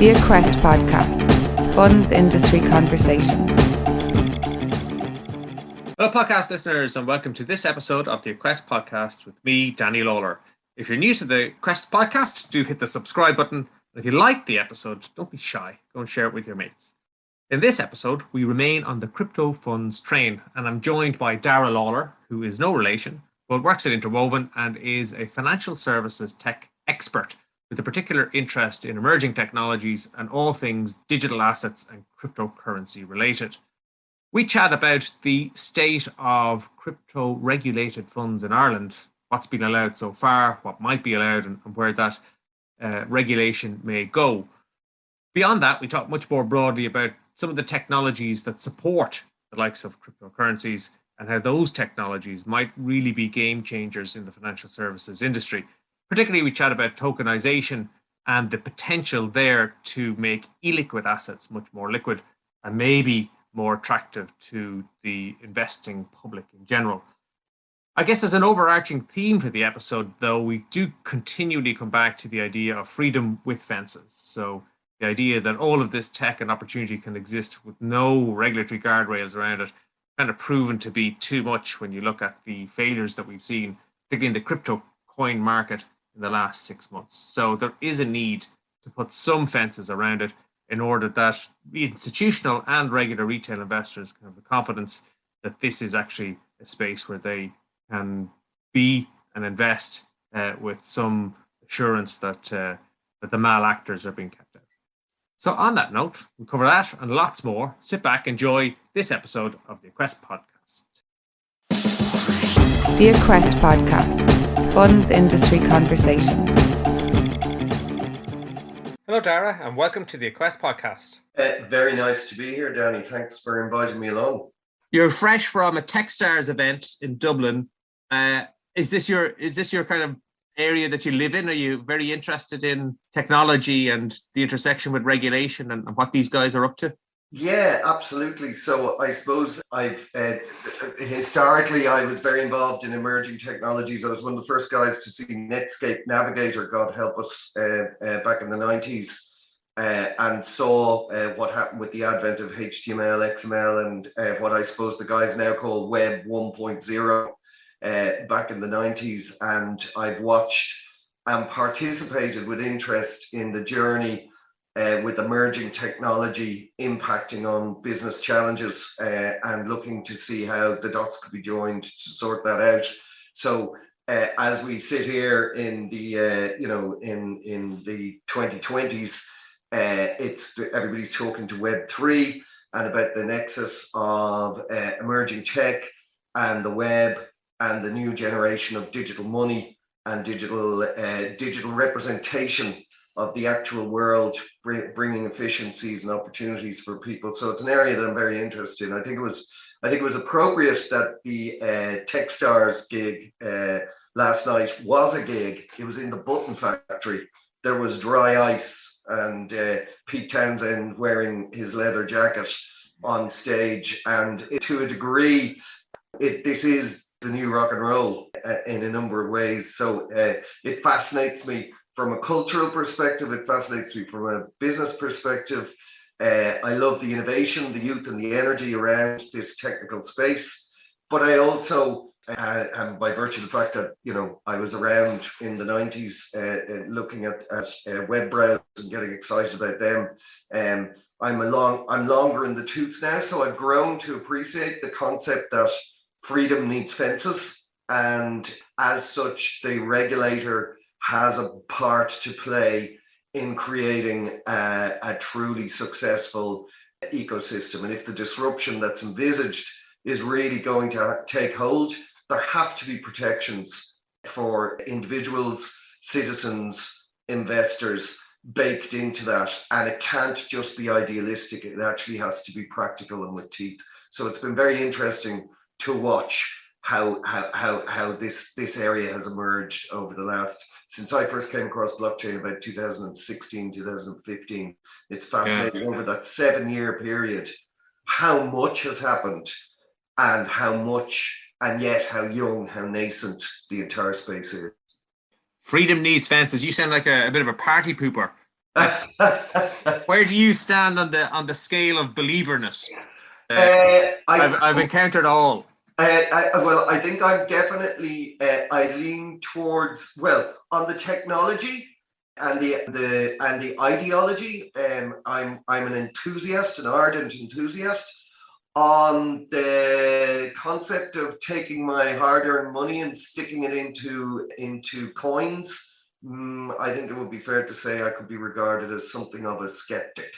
The Quest Podcast, Funds Industry Conversations. Hello, podcast listeners, and welcome to this episode of the Quest Podcast with me, Daire Lawlor. If you're new to the Quest Podcast, do hit the subscribe button. And if you like the episode, don't be shy. Go and share it with your mates. In this episode, we remain on the crypto funds train, and I'm joined by Daire Lawlor, who is no relation, but works at Interwoven and is a financial services tech expert with a particular interest in emerging technologies and all things digital assets and cryptocurrency related. We chat about the state of crypto regulated funds in Ireland, what's been allowed so far, what might be allowed, and where that regulation may go. Beyond that, we talk much more broadly about some of the technologies that support the likes of cryptocurrencies and how those technologies might really be game changers in the financial services industry. Particularly, we chat about tokenisation and the potential there to make illiquid assets much more liquid and maybe more attractive to the investing public in general. I guess as an overarching theme for the episode, though, we do continually come back to the idea of freedom with fences. So the idea that all of this tech and opportunity can exist with no regulatory guardrails around it, kind of proven to be too much when you look at the failures that we've seen, particularly in the crypto coin market in the last 6 months. So there is a need to put some fences around it in order that institutional and regular retail investors can have the confidence that this is actually a space where they can be and invest with some assurance that the malactors are being kept out. So on that note, we cover that and lots more. Sit back, enjoy this episode of the Quest Podcast. The Quest Podcast, Funds Industry Conversations. Hello, Daire, and welcome to the Quest Podcast. Very nice to be here, Danny. Thanks for inviting me along. You're fresh from a Techstars event in Dublin. Is this your kind of area that you live in? Are you very interested in technology and the intersection with regulation and what these guys are up to? Yeah, absolutely. So I suppose I've historically I was very involved in emerging technologies. I was one of the first guys to see Netscape Navigator, God help us, back in the 90s, and saw what happened with the advent of HTML, XML, and what I suppose the guys now call Web 1.0 back in the 90s. And I've watched and participated with interest in the journey with emerging technology impacting on business challenges and looking to see how the dots could be joined to sort that out. So as we sit here in the in the 2020s, everybody's talking to Web3 and about the nexus of emerging tech and the web and the new generation of digital money and digital representation of the actual world, bringing efficiencies and opportunities for people. So it's an area that I'm very interested in. I think it was appropriate that the Techstars gig last night was a gig. It was in the Button Factory. There was dry ice and Pete Townsend wearing his leather jacket on stage. And to a degree, this is the new rock and roll in a number of ways. So it fascinates me from a cultural perspective. It fascinates me from a business perspective. I love the innovation, the youth and the energy around this technical space. But I also, and by virtue of the fact that, I was around in the 90s looking at web browsers and getting excited about them, I'm longer in the tooth now. So I've grown to appreciate the concept that freedom needs fences. And as such, the regulator has a part to play in creating a truly successful ecosystem. And if the disruption that's envisaged is really going to take hold, there have to be protections for individuals, citizens, investors baked into that. And it can't just be idealistic. It actually has to be practical and with teeth. So it's been very interesting to watch how this area has emerged over the last, since I first came across blockchain about 2016, 2015. It's fascinating over that 7-year period, how much has happened and how much, and yet how young, how nascent the entire space is. Freedom needs fences. You sound like a bit of a party pooper. Where do you stand on the scale of believerness? I've encountered all. Well, I think I'm definitely I lean towards, well, on the technology and the ideology. I'm an enthusiast, an ardent enthusiast. On the concept of taking my hard-earned money and sticking it into coins, I think it would be fair to say I could be regarded as something of a skeptic.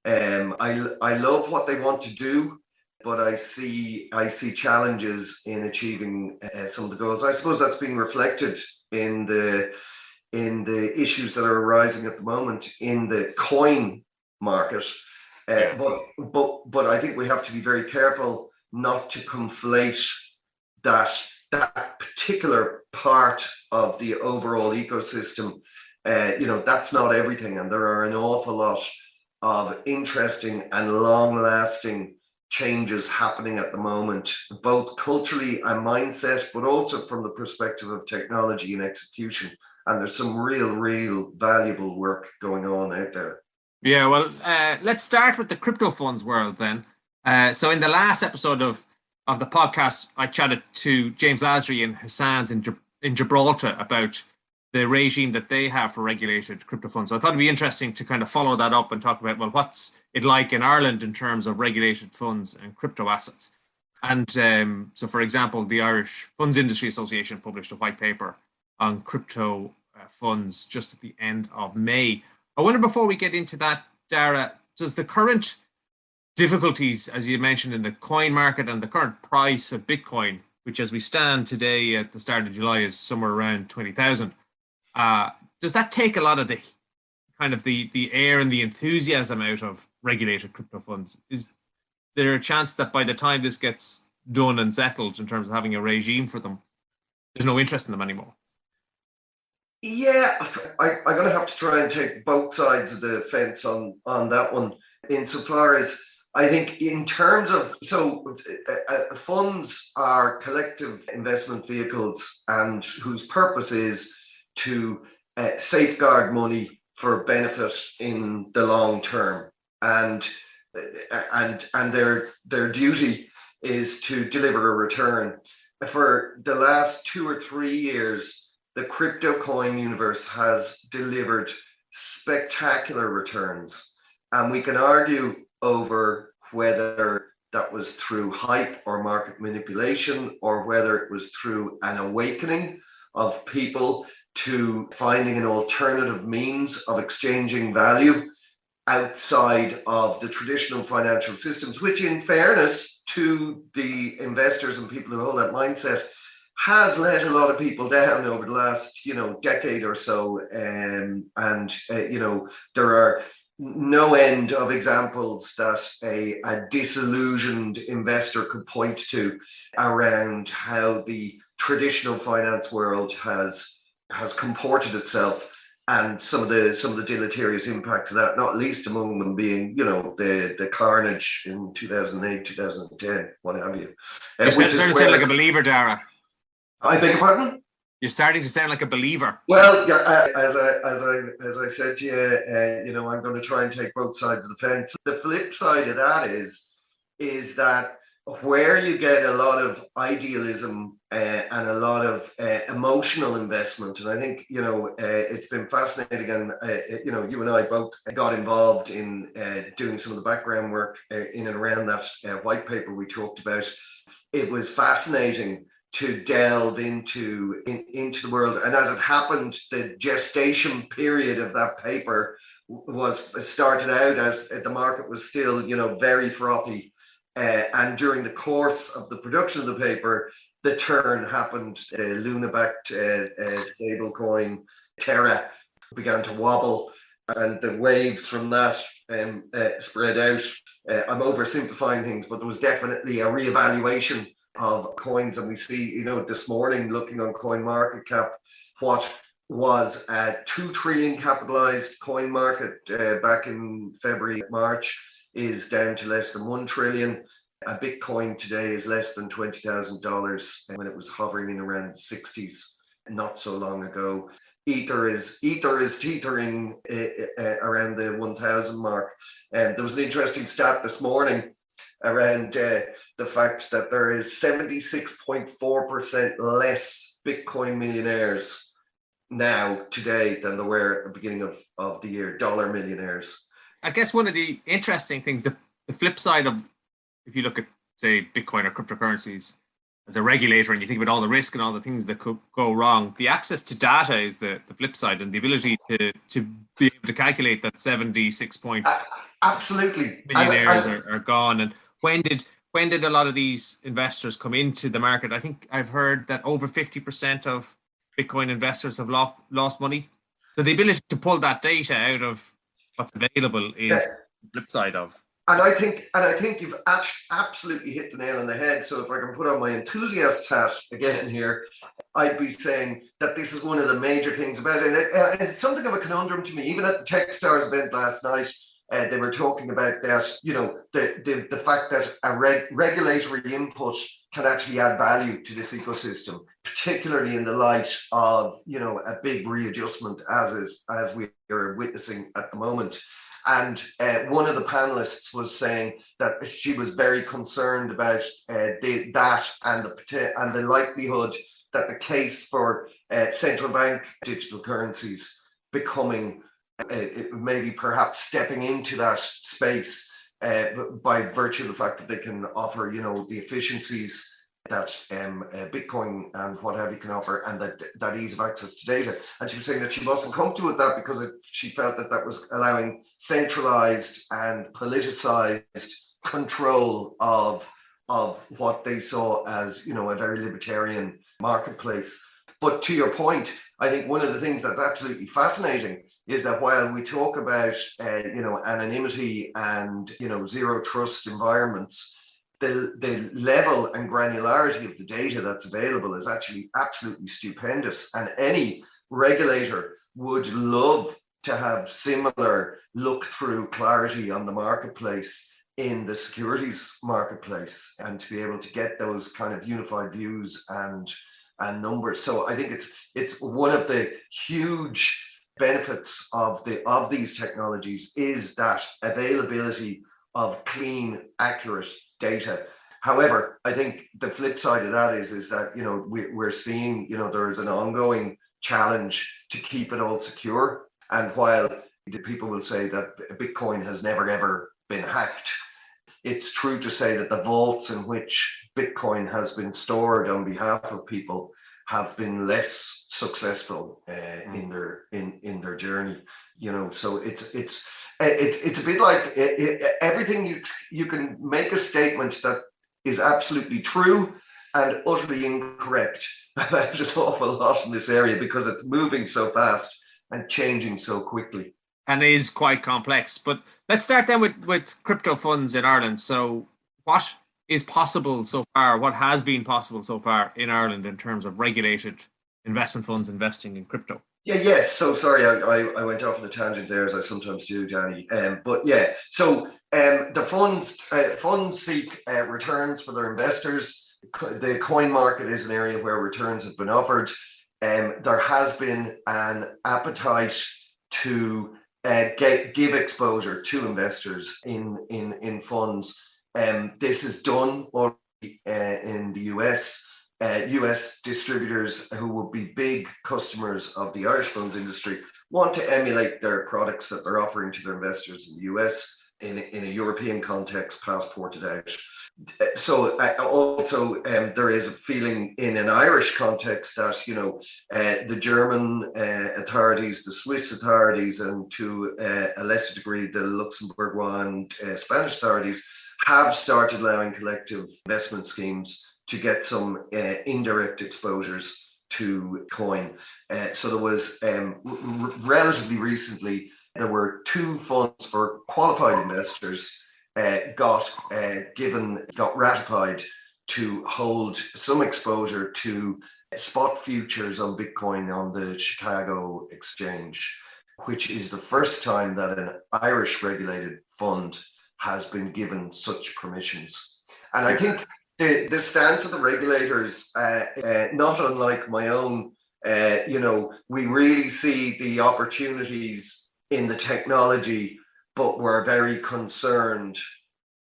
I love what they want to do, but I see challenges in achieving some of the goals. I suppose that's being reflected in the issues that are arising at the moment in the coin market. But I think we have to be very careful not to conflate that particular part of the overall ecosystem. That's not everything, and there are an awful lot of interesting and long-lasting changes happening at the moment, both culturally and mindset, but also from the perspective of technology and execution. And there's some real valuable work going on out there. Yeah, well, let's start with the crypto funds world then. So in the last episode of the podcast, I chatted to James Lasry and Hassan's in Gibraltar about the regime that they have for regulated crypto funds. So I thought it'd be interesting to kind of follow that up and talk about, well, what's it like in Ireland in terms of regulated funds and crypto assets. And so, for example, the Irish Funds Industry Association published a white paper on crypto funds just at the end of May. I wonder, before we get into that, Daire, does the current difficulties, as you mentioned, in the coin market and the current price of Bitcoin, which as we stand today at the start of July is somewhere around 20,000, does that take a lot of the kind of the air and the enthusiasm out of regulated crypto funds? Is there a chance that by the time this gets done and settled in terms of having a regime for them, there's no interest in them anymore? Yeah, I'm going to have to try and take both sides of the fence on that one, insofar as I think in terms of, funds are collective investment vehicles and whose purpose is to safeguard money for benefit in the long term, and their duty is to deliver a return. For the last 2 or 3 years, the crypto coin universe has delivered spectacular returns, and we can argue over whether that was through hype or market manipulation, or whether it was through an awakening of people to finding an alternative means of exchanging value outside of the traditional financial systems, which, in fairness to the investors and people who hold that mindset, has let a lot of people down over the last, decade or so. And there are no end of examples that a disillusioned investor could point to around how the traditional finance world has comported itself, and some of the deleterious impacts of that, not least among them being, the carnage in 2008, 2010, what have you. You're starting to sound like a believer, Daire. I beg your pardon? You're starting to sound like a believer. Well, yeah, as I said to you, I'm going to try and take both sides of the fence. The flip side of that is that where you get a lot of idealism and a lot of emotional investment, and I think it's been fascinating, and you and I both got involved in doing some of the background work in and around that white paper we talked about. It was fascinating to delve into the world, and as it happened, the gestation period of that paper started out as the market was still very frothy. And during the course of the production of the paper, the turn happened. The Luna-backed stablecoin Terra began to wobble, and the waves from that spread out. I'm oversimplifying things, but there was definitely a reevaluation of coins, and we see, this morning, looking on CoinMarketCap, what was a 2 trillion capitalized coin market back in February, March, is down to less than 1 trillion. A Bitcoin today is less than $20,000 when it was hovering in around the 60s not so long ago. Ether is teetering around the 1,000 mark. And there was an interesting stat this morning around the fact that there is 76.4% less Bitcoin millionaires now today than there were at the beginning of the year, dollar millionaires. I guess one of the interesting things, the flip side of, if you look at, say, Bitcoin or cryptocurrencies as a regulator and you think about all the risk and all the things that could go wrong, the access to data is the flip side, and the ability to be able to calculate that 76 points absolutely millionaires are gone. And when did a lot of these investors come into the market? I think I've heard that over 50% of Bitcoin investors have lost money. So the ability to pull that data out of what's available is the flip side of. And I think you've absolutely hit the nail on the head. So if I can put on my enthusiast hat again here, I'd be saying that this is one of the major things about it. And it's something of a conundrum to me. Even at the Techstars event last night, they were talking about that, the fact that a regulatory input can actually add value to this ecosystem, particularly in the light of, a big readjustment as we are witnessing at the moment. And one of the panelists was saying that she was very concerned about that and the likelihood that the case for central bank digital currencies becoming maybe perhaps stepping into that space by virtue of the fact that they can offer, the efficiencies that Bitcoin and what have you can offer, and that ease of access to data. And she was saying that she wasn't comfortable with that because she felt that was allowing centralized and politicized control of what they saw as, a very libertarian marketplace. But to your point, I think one of the things that's absolutely fascinating is that while we talk about, anonymity and, zero trust environments, the level and granularity of the data that's available is actually absolutely stupendous. And any regulator would love to have similar look-through clarity on the marketplace in the securities marketplace, and to be able to get those kind of unified views and numbers. So I think it's one of the huge benefits of these technologies is that availability of clean, accurate data. However, I think the flip side of that is that, we're seeing, there is an ongoing challenge to keep it all secure. And while the people will say that Bitcoin has never, ever been hacked, it's true to say that the vaults in which Bitcoin has been stored on behalf of people have been less successful in their journey. So it's a bit like everything you can make a statement that is absolutely true and utterly incorrect about an awful lot in this area, because it's moving so fast and changing so quickly. And it is quite complex. But let's start then with crypto funds in Ireland. So what is possible so far? What has been possible so far in Ireland in terms of regulated investment funds investing in crypto? Yes. So sorry, I went off on a tangent there, as I sometimes do, Danny. So the funds seek returns for their investors. The coin market is an area where returns have been offered. There has been an appetite to give exposure to investors in funds. This is done already in the US. US distributors who would be big customers of the Irish funds industry want to emulate their products that they're offering to their investors in the US in a European context, passported out. So also there is a feeling in an Irish context that, the German authorities, the Swiss authorities, and to a lesser degree, the Luxembourg and Spanish authorities have started allowing collective investment schemes to get some indirect exposures to coin. So there was relatively recently, there were 2 funds for qualified investors got ratified to hold some exposure to spot futures on Bitcoin on the Chicago exchange, which is the first time that an Irish regulated fund has been given such permissions. And I think the stance of the regulators, not unlike my own We really see the opportunities in the technology, but we're very concerned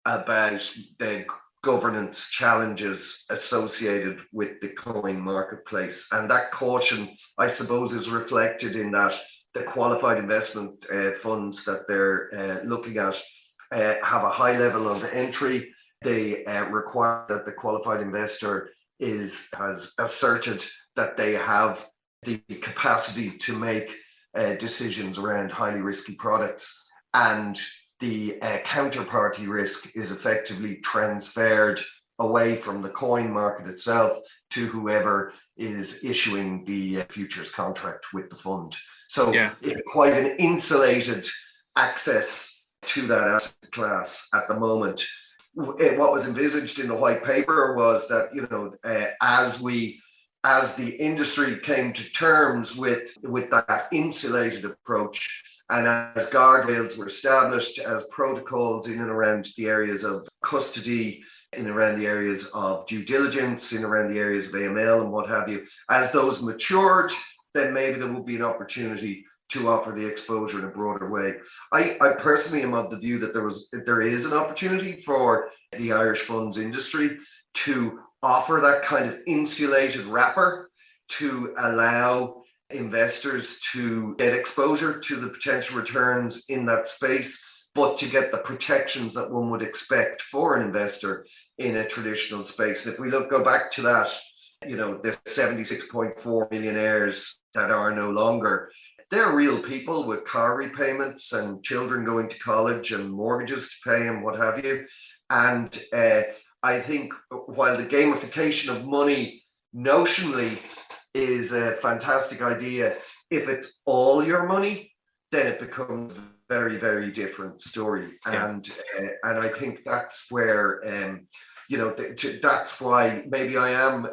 about the governance challenges associated with the coin marketplace. And that caution, I suppose, is reflected in that the qualified investment funds that they're looking at have a high level of entry. They require that the qualified investor has asserted that they have the capacity to make decisions around highly risky products, and the counterparty risk is effectively transferred away from the coin market itself to whoever is issuing the futures contract with the fund. So it's quite an insulated access to that asset class at the moment. What was envisaged in the white paper was that, as the industry came to terms with that insulated approach, and as guardrails were established, as protocols in and around the areas of custody, in and around the areas of due diligence, in and around the areas of AML and what have you, as those matured, then maybe there would be an opportunity to offer the exposure in a broader way. I personally am of the view that there is an opportunity for the Irish funds industry to offer that kind of insulated wrapper to allow investors to get exposure to the potential returns in that space, but to get the protections that one would expect for an investor in a traditional space. And if we go back to that, the 76.4 millionaires that are no longer, they're real people with car repayments and children going to college and mortgages to pay and what have you. And I think while the gamification of money notionally is a fantastic idea, if it's all your money, then it becomes a very, very different story. And I think that's where that's why maybe I am.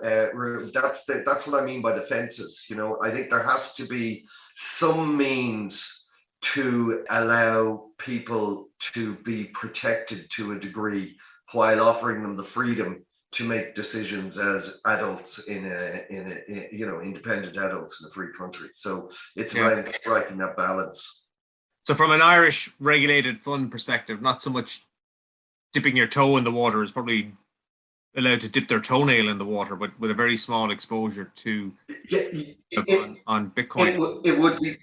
That's what I mean by the fences. I think there has to be some means to allow people to be protected to a degree, while offering them the freedom to make decisions as adults in independent adults in a free country. So it's about striking that balance. So from an Irish regulated fund perspective, not so much dipping your toe in the water, is probably allowed to dip their toenail in the water, but with a very small exposure to on Bitcoin. It would be.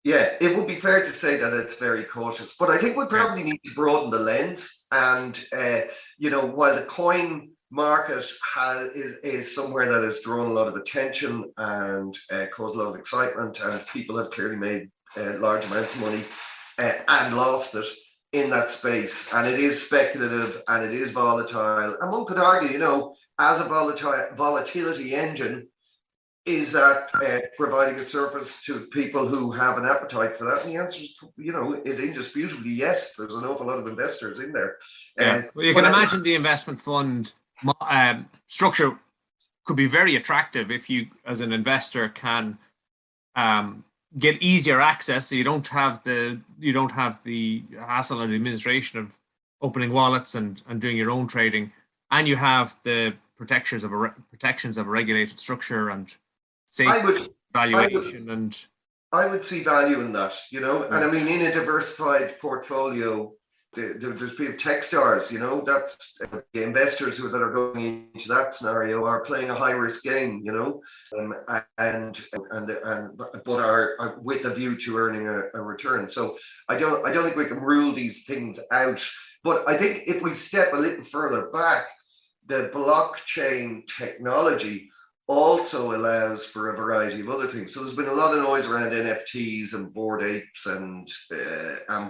Yeah, it would be fair to say that it's very cautious, but I think we probably need to broaden the lens. And while the coin market is somewhere that has drawn a lot of attention and caused a lot of excitement, and people have clearly made large amounts of money and lost it in that space, and it is speculative and it is volatile, and one could argue, as a volatility engine, is that providing a service to people who have an appetite for that? And the answer is, is indisputably yes. There's an awful lot of investors in there. Well, you can imagine the investment fund structure could be very attractive if you, as an investor, can get easier access. So you don't have the hassle and administration of opening wallets and doing your own trading, and you have the protections of a regulated structure and safety valuation. I would see value in that, and I mean, in a diversified portfolio, there's people, tech stars, that's the investors that are going into that scenario are playing a high risk game, but are with a view to earning a return. So I don't think we can rule these things out. But I think if we step a little further back, the blockchain technology also allows for a variety of other things. So there's been a lot of noise around NFTs and Bored Apes and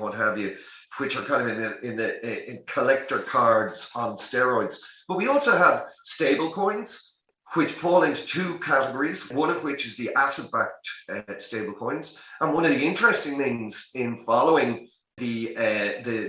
what have you, which are kind of in collector cards on steroids. But we also have stable coins, which fall into two categories, one of which is the asset-backed stable coins. And one of the interesting things in following the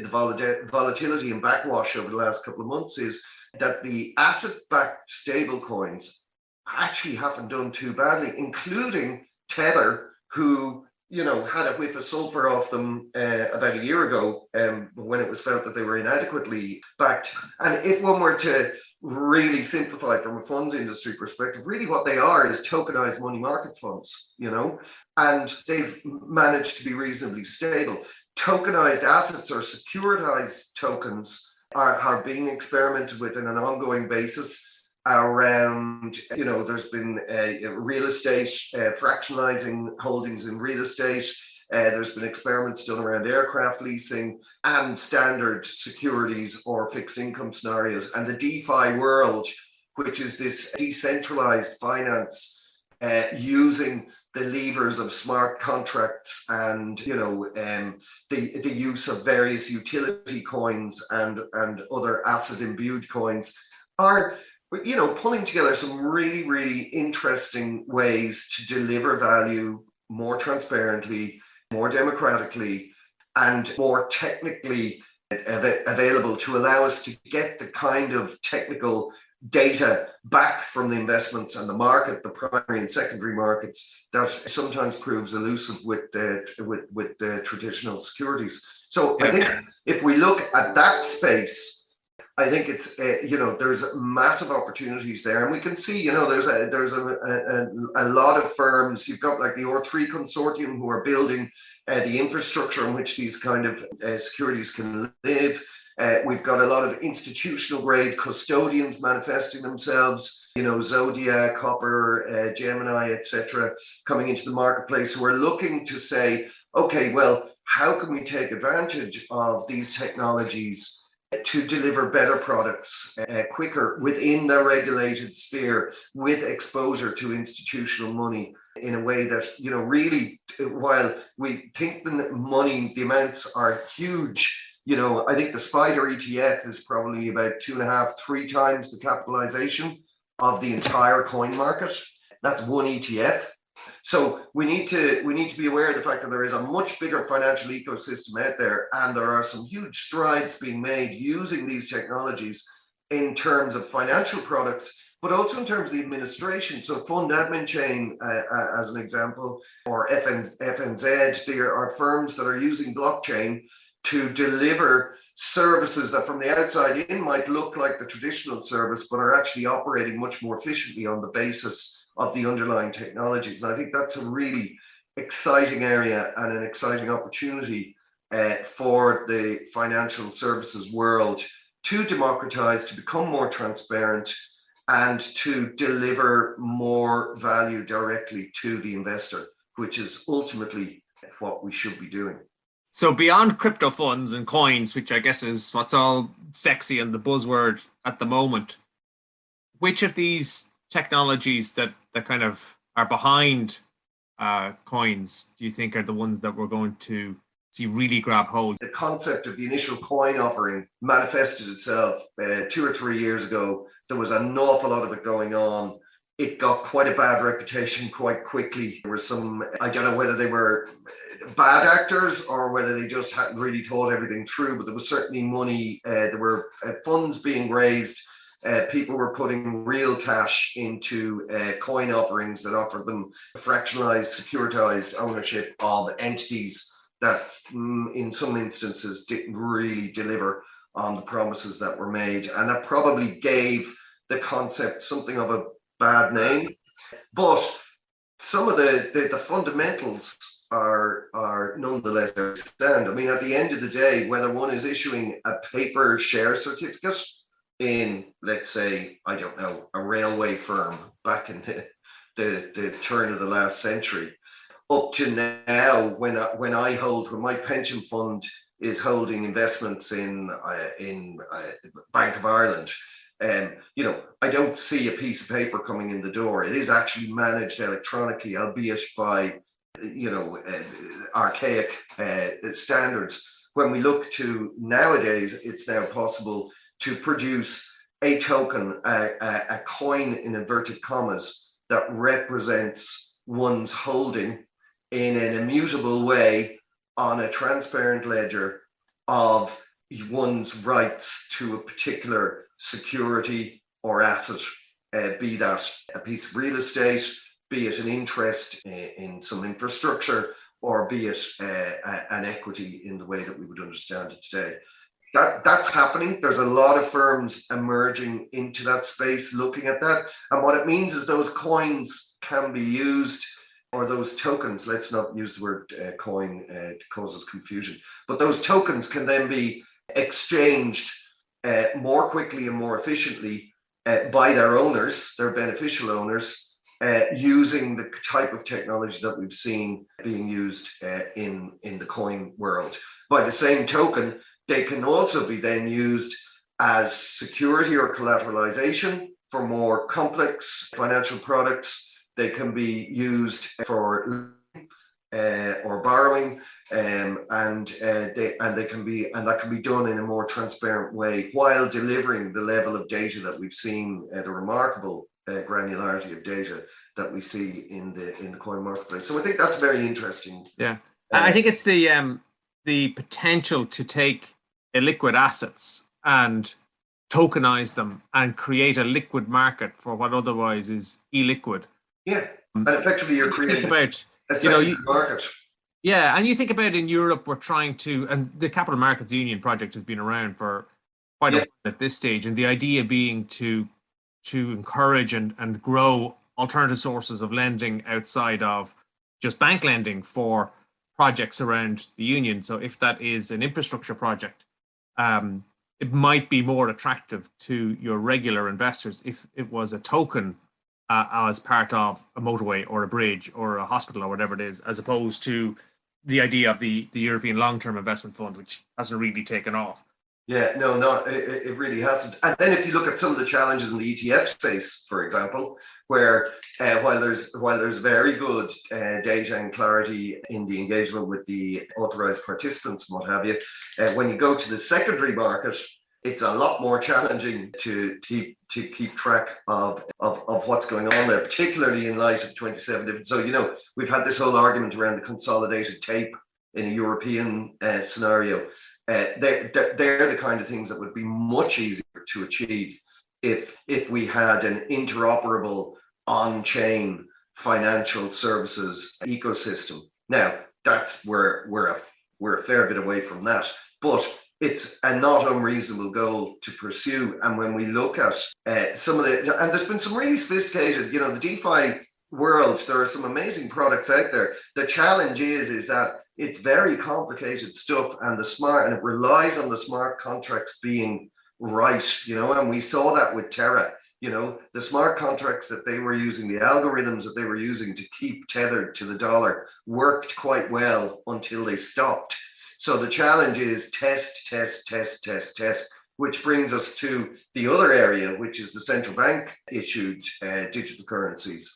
volatility and backwash over the last couple of months is that the asset-backed stable coins actually haven't done too badly, including Tether, who had a whiff of sulfur off them about a year ago when it was felt that they were inadequately backed. And if one were to really simplify it from a funds industry perspective, really what they are is tokenized money market funds, and they've managed to be reasonably stable. Tokenized assets or securitized tokens are being experimented with on an ongoing basis around, there's been real estate, fractionalizing holdings in real estate. There's been experiments done around aircraft leasing and standard securities or fixed income scenarios. And the DeFi world, which is this decentralized finance using the levers of smart contracts and the use of various utility coins and other asset imbued coins, are pulling together some really, really interesting ways to deliver value more transparently, more democratically, and more technically available to allow us to get the kind of technical data back from the investments and the market, the primary and secondary markets, that sometimes proves elusive with the traditional securities. So I think if we look at that space, I think it's there's massive opportunities there, and we can see there's a lot of firms. You've got like the R3 consortium who are building the infrastructure on which these kind of securities can live. We've got a lot of institutional grade custodians manifesting themselves, Zodiac, Copper, Gemini, etc., coming into the marketplace, who are looking to say, okay, well, how can we take advantage of these technologies to deliver better products quicker within the regulated sphere with exposure to institutional money in a way that, really, while we think the amounts are huge, I think the SPDR ETF is probably about 2.5, 3 times the capitalization of the entire coin market. That's one ETF. So we need to be aware of the fact that there is a much bigger financial ecosystem out there, and there are some huge strides being made using these technologies in terms of financial products, but also in terms of the administration. So fund admin chain, as an example, or FNZ, there are firms that are using blockchain to deliver services that from the outside in might look like the traditional service, but are actually operating much more efficiently on the basis of the underlying technologies. And I think that's a really exciting area and an exciting opportunity for the financial services world to democratize, to become more transparent, and to deliver more value directly to the investor, which is ultimately what we should be doing. So beyond crypto funds and coins, which I guess is what's all sexy and the buzzword at the moment, which of these technologies that kind of are behind coins do you think are the ones that we're going to see really grab hold? The concept of the initial coin offering manifested itself 2 or 3 years ago. There was an awful lot of it going on. It got quite a bad reputation quite quickly. There were some, I don't know whether they were bad actors or whether they just hadn't really thought everything through, but there was certainly money, there were funds being raised. People were putting real cash into coin offerings that offered them fractionalized, securitized ownership of entities that in some instances didn't really deliver on the promises that were made. And that probably gave the concept something of a bad name. But some of the fundamentals are nonetheless there stand. I mean, at the end of the day, whether one is issuing a paper share certificate in, let's say, I don't know, a railway firm back in the turn of the last century, up to now, when my pension fund is holding investments in Bank of Ireland, I don't see a piece of paper coming in the door. It is actually managed electronically, albeit by archaic standards. When we look to nowadays, it's now possible to produce a token, a coin in inverted commas, that represents one's holding in an immutable way on a transparent ledger of one's rights to a particular security or asset, be that a piece of real estate, be it an interest in some infrastructure, or be it an equity in the way that we would understand it today. That's happening. There's a lot of firms emerging into that space looking at that. And what it means is those coins can be used, or those tokens, let's not use the word coin, it causes confusion, but those tokens can then be exchanged more quickly and more efficiently by their owners, their beneficial owners, using the type of technology that we've seen being used in the coin world. By the same token, they can also be then used as security or collateralization for more complex financial products. They can be used for or borrowing, and that can be done in a more transparent way while delivering the level of data that we've seen, the remarkable granularity of data that we see in the coin marketplace. So I think that's very interesting. Yeah, I think it's the potential to take illiquid assets and tokenize them and create a liquid market for what otherwise is illiquid. Yeah, and effectively you're creating a secondary market. Yeah, and you think about in Europe, we're trying to, and the Capital Markets Union project has been around for quite a while at this stage, and the idea being to encourage and grow alternative sources of lending outside of just bank lending for projects around the union. So if that is an infrastructure project, it might be more attractive to your regular investors if it was a token as part of a motorway or a bridge or a hospital or whatever it is, as opposed to the idea of the European Long-Term Investment Fund, which hasn't really taken off. Yeah, no, it really hasn't. And then if you look at some of the challenges in the ETF space, for example, where while there's very good data and clarity in the engagement with the authorized participants and what have you, when you go to the secondary market, it's a lot more challenging to keep track of what's going on there, particularly in light of 27 different. So, we've had this whole argument around the consolidated tape in a European scenario. They're the kind of things that would be much easier to achieve if we had an interoperable on-chain financial services ecosystem. Now, that's where we're a fair bit away from that, but it's a not unreasonable goal to pursue. And when we look at some of the, and there's been some really sophisticated, the DeFi world, there are some amazing products out there. The challenge is that it's very complicated stuff, and it relies on the smart contracts being right, and we saw that with Terra. The smart contracts that they were using, the algorithms that they were using to keep tethered to the dollar worked quite well until they stopped. So the challenge is test, which brings us to the other area, which is the central bank issued digital currencies.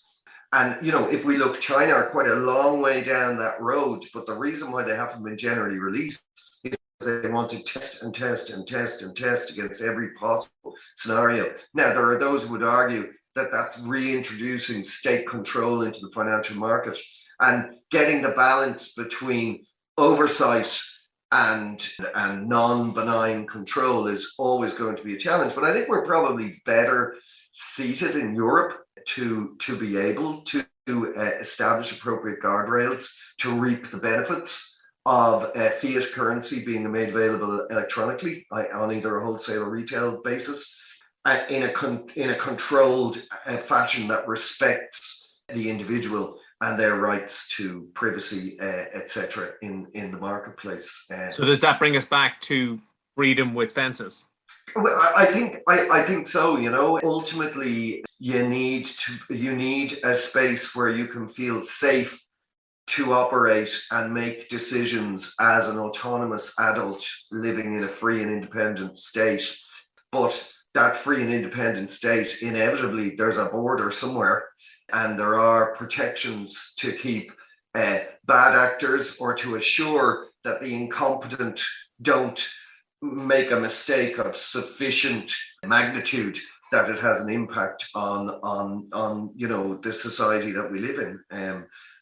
And, if we look, China are quite a long way down that road, but the reason why they haven't been generally released is they want to test against every possible scenario. Now, there are those who would argue that that's reintroducing state control into the financial market, and getting the balance between oversight and non-benign control is always going to be a challenge. But I think we're probably better seated in Europe to be able to establish appropriate guardrails to reap the benefits of fiat currency being made available electronically on either a wholesale or retail basis, in a controlled fashion that respects the individual and their rights to privacy, etc., in the marketplace. So does that bring us back to freedom with fences? Well, I think so. Ultimately, you need a space where you can feel safe to operate and make decisions as an autonomous adult living in a free and independent state. But that free and independent state, inevitably, there's a border somewhere, and there are protections to keep bad actors, or to assure that the incompetent don't make a mistake of sufficient magnitude that it has an impact on the society that we live in.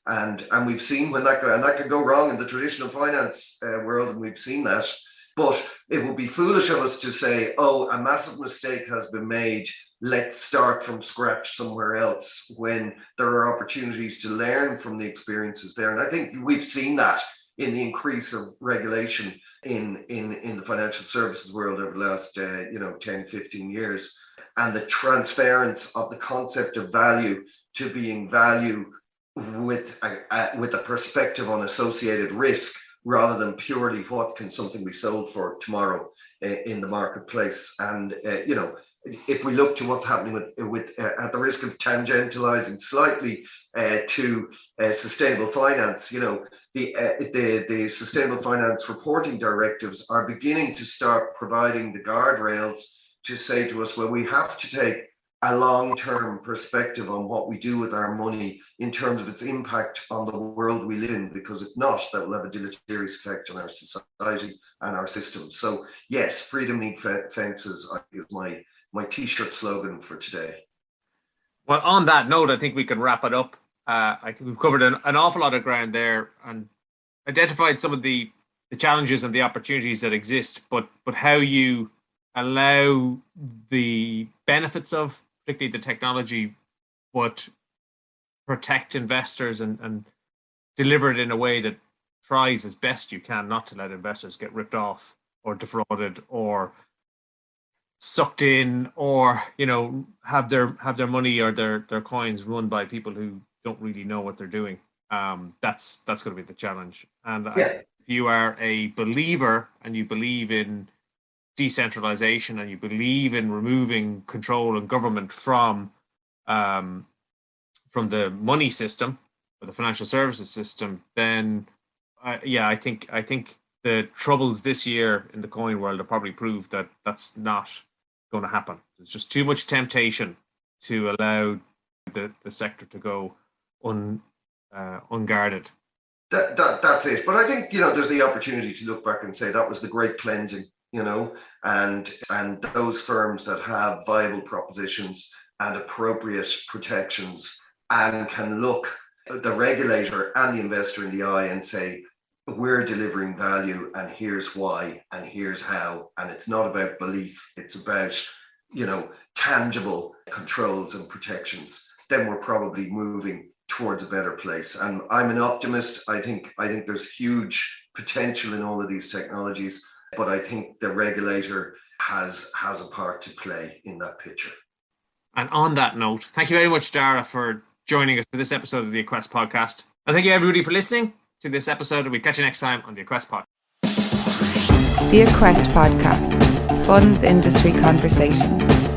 And we've seen when that could go wrong in the traditional finance world, and we've seen that. But it would be foolish of us to say, oh, a massive mistake has been made, let's start from scratch somewhere else, when there are opportunities to learn from the experiences there. And I think we've seen that in the increase of regulation in the financial services world over the last 10, 15 years, and the transference of the concept of value to being value with a perspective on associated risk, rather than purely what can something be sold for tomorrow in the marketplace. And if we look to what's happening with at the risk of tangentializing slightly to sustainable finance, the sustainable finance reporting directives are beginning to start providing the guardrails to say to us, well, we have to take a long-term perspective on what we do with our money in terms of its impact on the world we live in, because if not, that will have a deleterious effect on our society and our systems. So yes, freedom needs fences, I think, is my t-shirt slogan for today. Well, on that note, I think we can wrap it up. I think we've covered an awful lot of ground there and identified some of the challenges and the opportunities that exist, but how you allow the benefits of particularly the technology, but protect investors and deliver it in a way that tries as best you can not to let investors get ripped off or defrauded or sucked in, or have their money or their coins run by people who don't really know what they're doing. That's going to be the challenge. And if you are a believer and you believe in decentralization and you believe in removing control and government from the money system or the financial services system, then I think the troubles this year in the coin world have probably proved that that's not going to happen. There's just too much temptation to allow the sector to go unguarded. That's it. But I think there's the opportunity to look back and say that was the great cleansing. And those firms that have viable propositions and appropriate protections and can look the regulator and the investor in the eye and say, we're delivering value and here's why and here's how. And it's not about belief, it's about, tangible controls and protections. Then we're probably moving towards a better place. And I'm an optimist. I think there's huge potential in all of these technologies. But I think the regulator has a part to play in that picture. And on that note, thank you very much, Daire, for joining us for this episode of the Equest Podcast. And thank you, everybody, for listening to this episode. And we'll catch you next time on the Equest Podcast. The Equest Podcast, Funds Industry Conversations.